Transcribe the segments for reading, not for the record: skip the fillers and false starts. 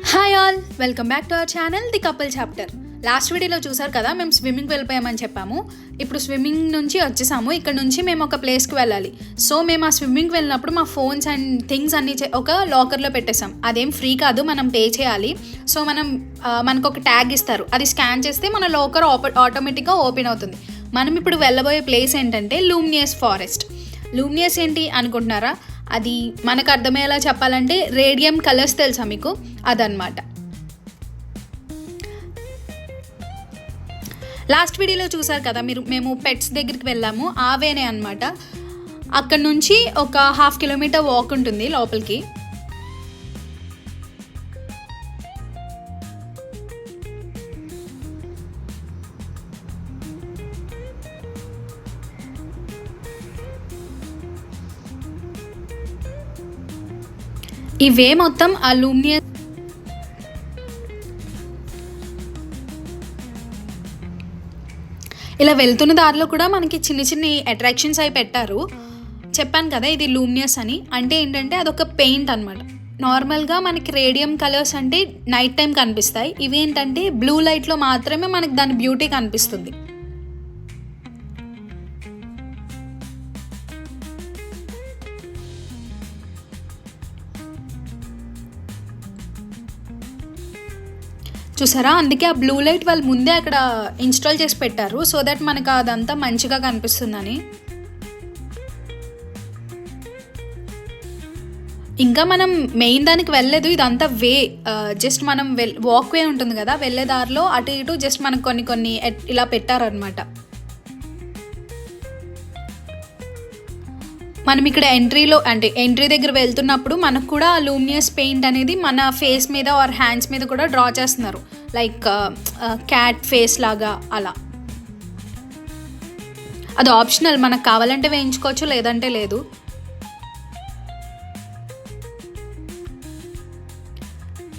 Hi all, welcome back to our channel the couple chapter. Last వీడియోలో చూసారు కదా, మేము స్విమ్మింగ్కి వెళ్ళిపోయామని చెప్పాము. ఇప్పుడు స్విమ్మింగ్ నుంచి వచ్చేసాము. ఇక్కడ నుంచి మేము ఒక ప్లేస్కి వెళ్ళాలి. సో మేము ఆ స్విమ్మింగ్కి వెళ్ళినప్పుడు మా ఫోన్స్ అండ్ థింగ్స్ అన్నీ ఒక లాకర్లో పెట్టేసాం. అదేం ఫ్రీ కాదు, మనం పే చేయాలి. సో మనకు ఒక ట్యాగ్ ఇస్తారు, అది స్కాన్ చేస్తే మన లాకర్ ఆటోమేటిక్గా ఓపెన్ అవుతుంది. మనం ఇప్పుడు వెళ్ళబోయే ప్లేస్ ఏంటంటే లూమినియస్ ఫారెస్ట్. లూమినియస్ ఏంటి అనుకుంటున్నారా? అది మనకు అర్థమయ్యేలా చెప్పాలంటే రేడియం కలర్స్ తెలుసా మీకు? అదనమాట. లాస్ట్ వీడియోలో చూసారు కదా మీరు, మేము పెట్స్ దగ్గరికి వెళ్ళాము. ఆవేనే అనమాట. అక్కడ నుంచి ఒక 1/2 కిలోమీటర్ వాక్ ఉంటుంది లోపలికి. ఇవే మొత్తం అలూమినియం. ఇలా వెళ్తున్న దారిలో కూడా మనకి చిన్న చిన్న అట్రాక్షన్స్ అవి పెట్టారు. చెప్పాను కదా ఇది లూమినియస్ అని. అంటే ఏంటంటే అదొక పెయింట్ అనమాట. నార్మల్గా మనకి రేడియం కలర్స్ అంటే నైట్ టైం కనిపిస్తాయి. ఇవేంటంటే బ్లూ లైట్లో మాత్రమే మనకి దాని బ్యూటీ కనిపిస్తుంది. చూసారా, అందుకే ఆ బ్లూ లైట్ వాళ్ళు ముందే అక్కడ ఇన్స్టాల్ చేసి పెట్టారు, సో దట్ మనకు అదంతా మంచిగా కనిపిస్తుందని. ఇంకా మనం మెయిన్ దానికి వెళ్ళలేదు, ఇదంతా వే. జస్ట్ మనం వాక్ వే ఉంటుంది కదా, వెళ్ళే దారిలో అటు ఇటు జస్ట్ మనకు కొన్ని ఇలా పెట్టారనమాట. మనం ఇక్కడ ఎంట్రీ దగ్గర వెళ్తున్నప్పుడు మనకు కూడా లూమినియస్ పెయింట్ అనేది మన ఫేస్ మీద ఆర్ హ్యాండ్స్ మీద కూడా డ్రా చేస్తున్నారు, లైక్ క్యాట్ ఫేస్ లాగా అలా. అది ఆప్షనల్, మనకు కావాలంటే వేయించుకోవచ్చు, లేదంటే లేదు.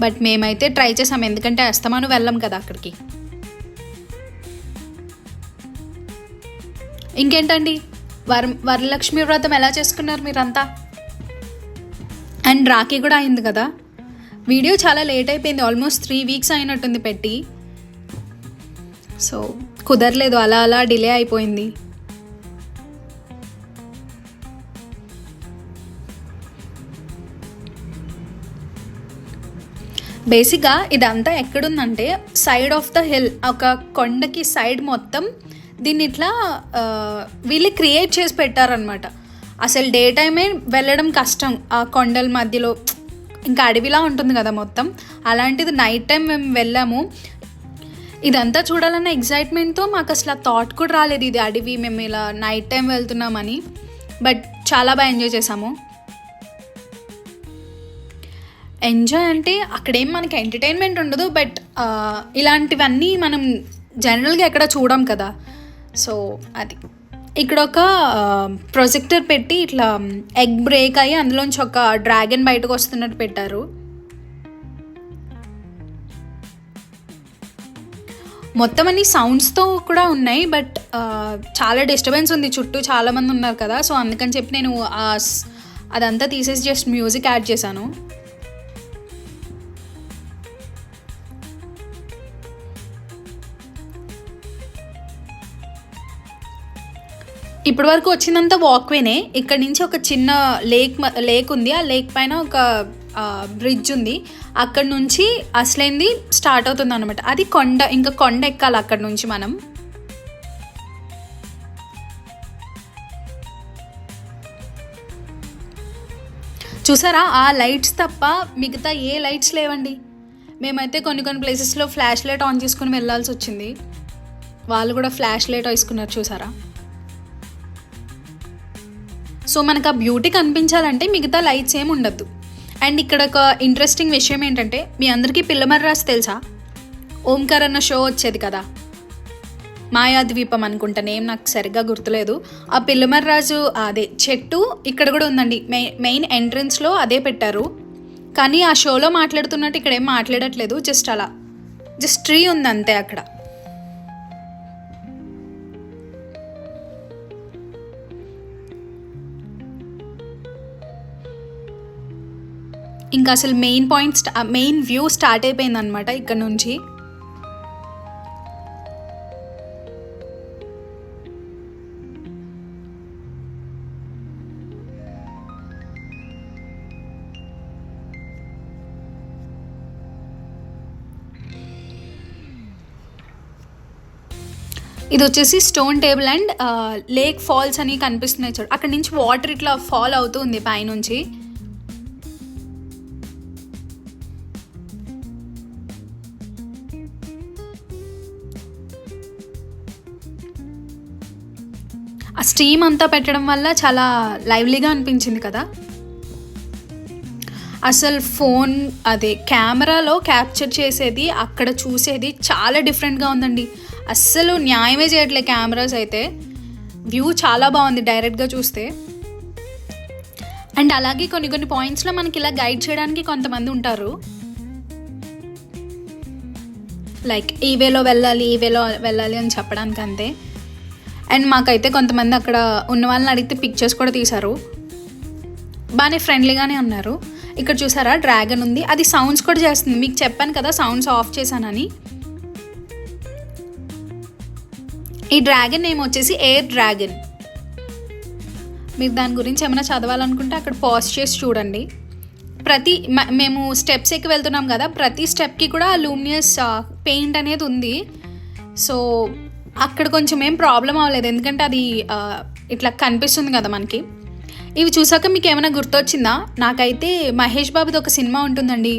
బట్ మేమైతే ట్రై చేసాం, ఎందుకంటే అస్తమాను వెళ్ళాం కదా అక్కడికి. ఇంకేంటండి, వరలక్ష్మి వ్రతం ఎలా చేసుకున్నారు మీరంతా? అండ్ రాఖీ కూడా అయింది కదా. వీడియో చాలా లేట్ అయిపోయింది, ఆల్మోస్ట్ 3 వీక్స్ అయినట్టుంది పెట్టి. సో కుదరలేదు, అలా డిలే అయిపోయింది. బేసిక్గా ఇదంతా ఎక్కడుందంటే సైడ్ ఆఫ్ ద హిల్, ఒక కొండకి సైడ్ మొత్తం దీన్ని ఇట్లా వీళ్ళు క్రియేట్ చేసి పెట్టారనమాట. అసలు డే టైమే వెళ్ళడం కష్టం ఆ కొండల మధ్యలో, ఇంకా అడవిలా ఉంటుంది కదా మొత్తం. అలాంటిది నైట్ టైం మేము వెళ్ళాము. ఇదంతా చూడాలన్న ఎగ్జైట్మెంట్తో మాకు అసలు ఆ థాట్ కూడా రాలేదు ఇది అడవి, మేము ఇలా నైట్ టైం వెళ్తున్నామని. బట్ చాలా బాగా ఎంజాయ్ చేసాము. ఎంజాయ్ అంటే అక్కడేం మనకి ఎంటర్టైన్మెంట్ ఉండదు, బట్ ఇలాంటివన్నీ మనం జనరల్గా ఎక్కడ చూడం కదా. సో అది ఇక్కడ ఒక ప్రొజెక్టర్ పెట్టి ఇట్లా ఎగ్ బ్రేక్ అయ్యి అందులోంచి ఒక డ్రాగన్ బయటకు వస్తున్నట్టు పెట్టారు. మొత్తం అన్ని సౌండ్స్తో కూడా ఉన్నాయి, బట్ చాలా డిస్టర్బెన్స్ ఉంది, చుట్టూ చాలామంది ఉన్నారు కదా. సో అందుకని చెప్పి నేను అదంతా తీసేసి జస్ట్ మ్యూజిక్ యాడ్ చేశాను. ఇప్పటి వరకు వచ్చిందంతా వాక్వేనే. ఇక్కడ నుంచి ఒక చిన్న లేక్ ఉంది, ఆ లేక్ పైన ఒక బ్రిడ్జ్ ఉంది. అక్కడ నుంచి అసలైంది స్టార్ట్ అవుతుంది అనమాట. అది ఇంకా కొండ ఎక్కాలి అక్కడ నుంచి మనం. చూసారా, ఆ లైట్స్ తప్ప మిగతా ఏ లైట్స్ లేవండి. మేమైతే కొన్ని ప్లేసెస్లో ఫ్లాష్ లైట్ ఆన్ చేసుకుని వెళ్ళాల్సి వచ్చింది. వాళ్ళు కూడా ఫ్లాష్ లైట్ వేసుకున్నారు, చూసారా. సో మనకు ఆ బ్యూటీ కనిపించాలంటే మిగతా లైట్స్ ఏమి ఉండద్దు. అండ్ ఇక్కడ ఒక ఇంట్రెస్టింగ్ విషయం ఏంటంటే, మీ అందరికీ పిల్లమర్రాజు తెలుసా? ఓంకార్ అన్న షో వచ్చేది కదా, మాయాద్వీపం అనుకుంటా, నేమ్ నాకు సరిగ్గా గుర్తులేదు. ఆ పిల్లమర్రాజు అదే చెట్టు ఇక్కడ కూడా ఉందండి. మెయిన్ ఎంట్రన్స్లో అదే పెట్టారు. కానీ ఆ షోలో మాట్లాడుతున్నట్టు ఇక్కడ ఏం మాట్లాడట్లేదు, జస్ట్ ట్రీ ఉంది అంతే అక్కడ. ఇంకా అసలు మెయిన్ వ్యూ స్టార్ట్ అయిపోయింది అనమాట ఇక్కడ నుంచి. ఇది వచ్చేసి stone table and lake falls అని కనిపిస్తున్నాయి చూడు. అక్కడ నుంచి వాటర్ ఇట్లా ఫాల్ అవుతుంది పైనుంచి. ఆ స్టీమ్ అంతా పెట్టడం వల్ల చాలా లైవ్లీగా అనిపించింది కదా. అసలు ఫోన్ కెమెరాలో క్యాప్చర్ చేసేది అక్కడ చూసేది చాలా డిఫరెంట్గా ఉందండి. అస్సలు న్యాయమే చేయట్లేదు కెమెరాస్ అయితే. వ్యూ చాలా బాగుంది డైరెక్ట్గా చూస్తే. అండ్ అలాగే కొన్ని పాయింట్స్లో మనకి ఇలా గైడ్ చేయడానికి కొంతమంది ఉంటారు, లైక్ ఈ వేలో వెళ్ళాలి అని చెప్పడానికి అంతే. అండ్ మాకైతే కొంతమంది అక్కడ ఉన్న వాళ్ళని అడిగితే పిక్చర్స్ కూడా తీశారు, బాగానే ఫ్రెండ్లీగానే ఉన్నారు. ఇక్కడ చూసారా డ్రాగన్ ఉంది, అది సౌండ్స్ కూడా చేస్తుంది. మీకు చెప్పాను కదా సౌండ్స్ ఆఫ్ చేశానని. ఈ డ్రాగన్ నేమ్ వచ్చేసి ఎయిర్ డ్రాగన్. మీరు దాని గురించి ఏమైనా చదవాలనుకుంటే అక్కడ పాజ్ చేసి చూడండి. మేము స్టెప్స్ ఎక్కి వెళ్తున్నాం కదా, ప్రతి స్టెప్కి కూడా లూమినియస్ పెయింట్ అనేది ఉంది. సో అక్కడ కొంచెం ఏం ప్రాబ్లం అవ్వలేదు, ఎందుకంటే అది ఇట్లా కనిపిస్తుంది కదా మనకి. ఇవి చూసాక మీకు ఏమైనా గుర్తొచ్చిందా? నాకైతే మహేష్ బాబుది ఒక సినిమా ఉంటుందండి,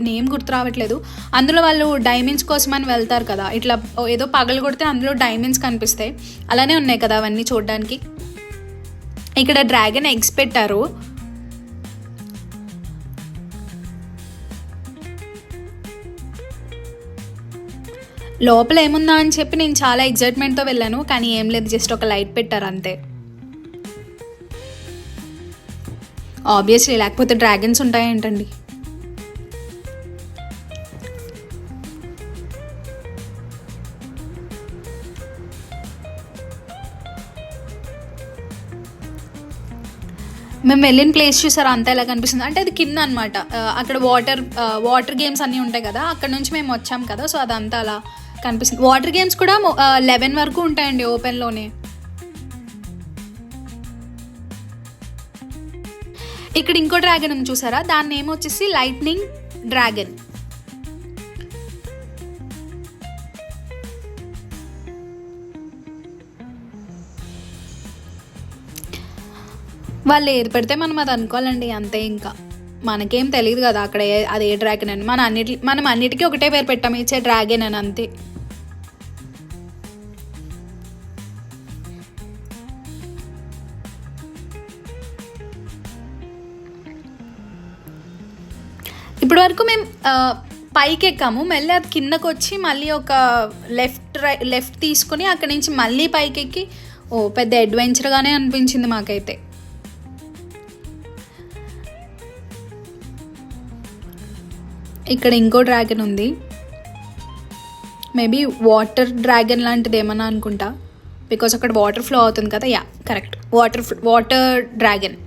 నేమ్ గుర్తు రావట్లేదు. అందులో వాళ్ళు డైమండ్స్ కోసమని వెళ్తారు కదా, ఇట్లా ఏదో పగలు కొడితే అందులో డైమండ్స్ కనిపిస్తాయి. అలానే ఉన్నాయి కదా అవన్నీ చూడడానికి. ఇక్కడ డ్రాగన్ ఎగ్స్ పెట్టారు. లోపల ఏముందా అని చెప్పి నేను చాలా ఎగ్జైట్మెంట్తో వెళ్ళాను, కానీ ఏం లేదు, జస్ట్ ఒక లైట్ పెట్టారు అంతే. ఆబ్వియస్లీ, లేకపోతే డ్రాగన్స్ ఉంటాయేంటండి. మేము వెళ్ళిన ప్లేస్ చూసారా అంతా ఎలా కనిపిస్తుంది అంటే, అది కింద అనమాట. అక్కడ వాటర్ గేమ్స్ అన్నీ ఉంటాయి కదా, అక్కడ నుంచి మేము వచ్చాం కదా, సో అదంతా అలా కనిపిస్తుంది. వాటర్ గేమ్స్ కూడా 11 వరకు ఉంటాయండి ఓపెన్లోనే. ఇక్కడ ఇంకో డ్రాగన్ ఉంది చూసారా, దాని నేమ్ వచ్చేసి లైట్నింగ్ డ్రాగన్. వాళ్ళు ఏది పెడితే మనం అది అనుకోవాలండి అంతే. ఇంకా మనకేం తెలియదు కదా అక్కడ అది ఏ డ్రాగన్ అని. మనం అన్నిటికీ ఒకటే పేరు పెట్టాము, ఇచ్చే డ్రాగన్ అని అంతే. ఇప్పటి వరకు మేము పైకి ఎక్కాము, మళ్ళీ అది కిందకు వచ్చి మళ్ళీ ఒక లెఫ్ట్ తీసుకొని అక్కడి నుంచి మళ్ళీ పైకి ఎక్కి పెద్ద అడ్వెంచర్గానే అనిపించింది మాకైతే. ఇక్కడ ఇంకో డ్రాగన్ ఉంది, మేబీ వాటర్ డ్రాగన్ లాంటిది ఏమన్నా అనుకుంటా, బికాస్ అక్కడ వాటర్ ఫ్లో అవుతుంది కదా. Yeah correct, water dragon.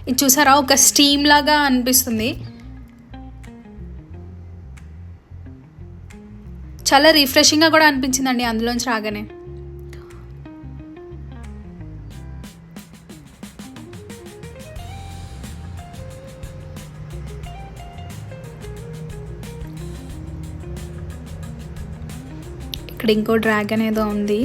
ఇది చూసారా, ఒక స్టీమ్ లాగా అనిపిస్తుంది. చాలా రిఫ్రెషింగ్గా కూడా అనిపించిందండి అందులోంచి రాగానే. ఇక్కడ ఇంకో డ్రాగన్ ఏదో ఉంది.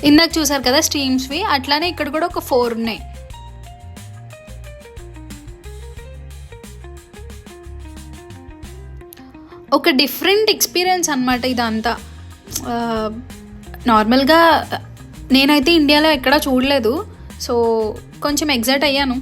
ఇందాక చూసారు కదా స్ట్రీమ్స్వి, అట్లానే ఇక్కడ కూడా ఒక 4 ఉన్నాయి. ఒక డిఫరెంట్ ఎక్స్పీరియన్స్ అనమాట ఇదంతా. నార్మల్గా నేనైతే ఇండియాలో ఎక్కడా చూడలేదు, సో కొంచెం ఎగ్జైట్ అయ్యాను.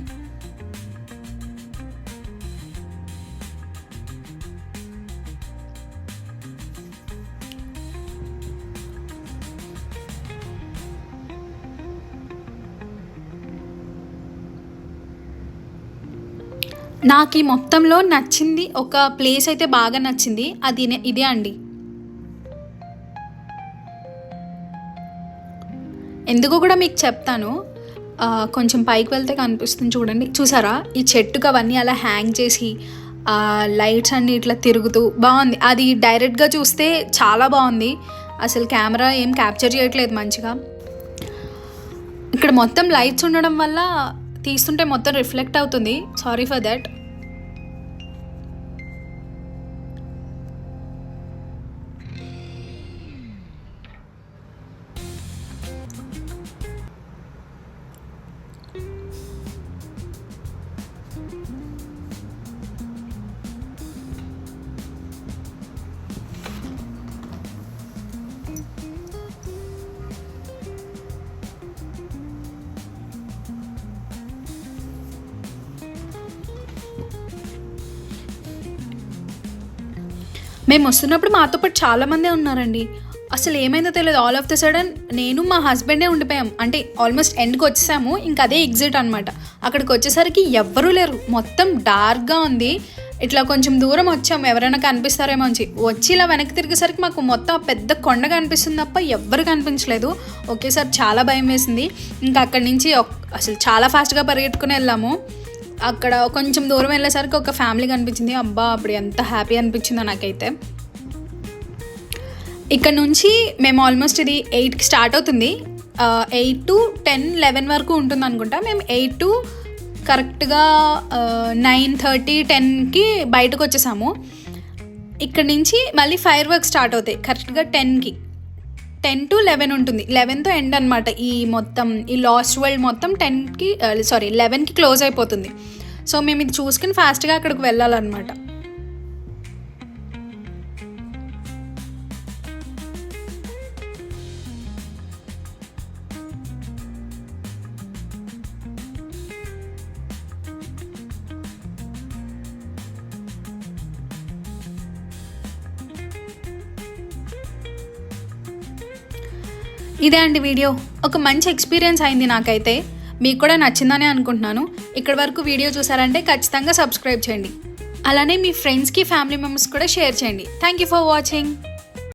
నాకు ఈ మొత్తంలో నచ్చింది ఒక ప్లేస్ అయితే బాగా నచ్చింది, అది ఇదే అండి. ఎందుకో కూడా మీకు చెప్తాను. కొంచెం పైకి వెళ్తే కనిపిస్తుంది చూడండి, చూసారా ఈ చెట్టుకు అవన్నీ అలా హ్యాంగ్ చేసి లైట్స్ అన్నీ ఇట్లా తిరుగుతూ బాగుంది. అది డైరెక్ట్గా చూస్తే చాలా బాగుంది, అసలు కెమెరా ఏం క్యాప్చర్ చేయట్లేదు మంచిగా. ఇక్కడ మొత్తం లైట్స్ ఉండడం వల్ల తీస్తుంటే మొత్తం రిఫ్లెక్ట్ అవుతుంది, సారీ ఫర్ దట్. మేము వస్తున్నప్పుడు మాతో పాటు చాలామందే ఉన్నారండి. అసలు ఏమైందో తెలియదు, ఆల్ ఆఫ్ ద సడన్ నేను మా హస్బెండే ఉండిపోయాం. అంటే ఆల్మోస్ట్ ఎండ్కి వచ్చేసాము, ఇంకా అదే ఎగ్జిట్ అనమాట. అక్కడికి వచ్చేసరికి ఎవ్వరూ లేరు, మొత్తం డార్క్గా ఉంది. ఇట్లా కొంచెం దూరం వచ్చాము, ఎవరైనా కనిపిస్తారేమో అని వచ్చి ఇలా వెనక్కి తిరిగేసరికి మాకు మొత్తం పెద్ద కొండ కనిపిస్తుంది తప్ప ఎవ్వరు కనిపించలేదు. ఒకేసారి చాలా భయం వేసింది. ఇంకా అక్కడి నుంచి అసలు చాలా ఫాస్ట్గా పరిగెట్టుకుని వెళ్ళాము. అక్కడ కొంచెం దూరం వెళ్ళేసరికి ఒక ఫ్యామిలీ కనిపించింది. అబ్బా, అప్పుడు ఎంత హ్యాపీ అనిపించిందో నాకైతే. ఇక్కడ నుంచి మేము ఆల్మోస్ట్ ఇది 8కి స్టార్ట్ అవుతుంది, 8 to 10, 11 వరకు ఉంటుంది అనుకుంటా. మేము 8 to కరెక్ట్గా 9:30, 10కి బయటకు వచ్చేసాము. ఇక్కడ నుంచి మళ్ళీ ఫైర్ వర్క్ స్టార్ట్ అవుతాయి కరెక్ట్గా 10కి. 10 to 11 ఉంటుంది, 11తో ఎండ్ అనమాట. ఈ మొత్తం ఈ లాస్ట్ వరల్డ్ మొత్తం 11కి క్లోజ్ అయిపోతుంది. సో మేము ఇది చూసుకుని ఫాస్ట్గా అక్కడికి వెళ్ళాలన్నమాట. ఇదే అండి వీడియో. ఒక మంచి ఎక్స్పీరియన్స్ అయింది నాకైతే, మీకు కూడా నచ్చిందని అనుకుంటున్నాను. ఇక్కడి వరకు వీడియో చూసారంటే ఖచ్చితంగా సబ్స్క్రైబ్ చేయండి. అలానే మీ ఫ్రెండ్స్కి, ఫ్యామిలీ మెంబర్స్ కూడా షేర్ చేయండి. Thank you for watching.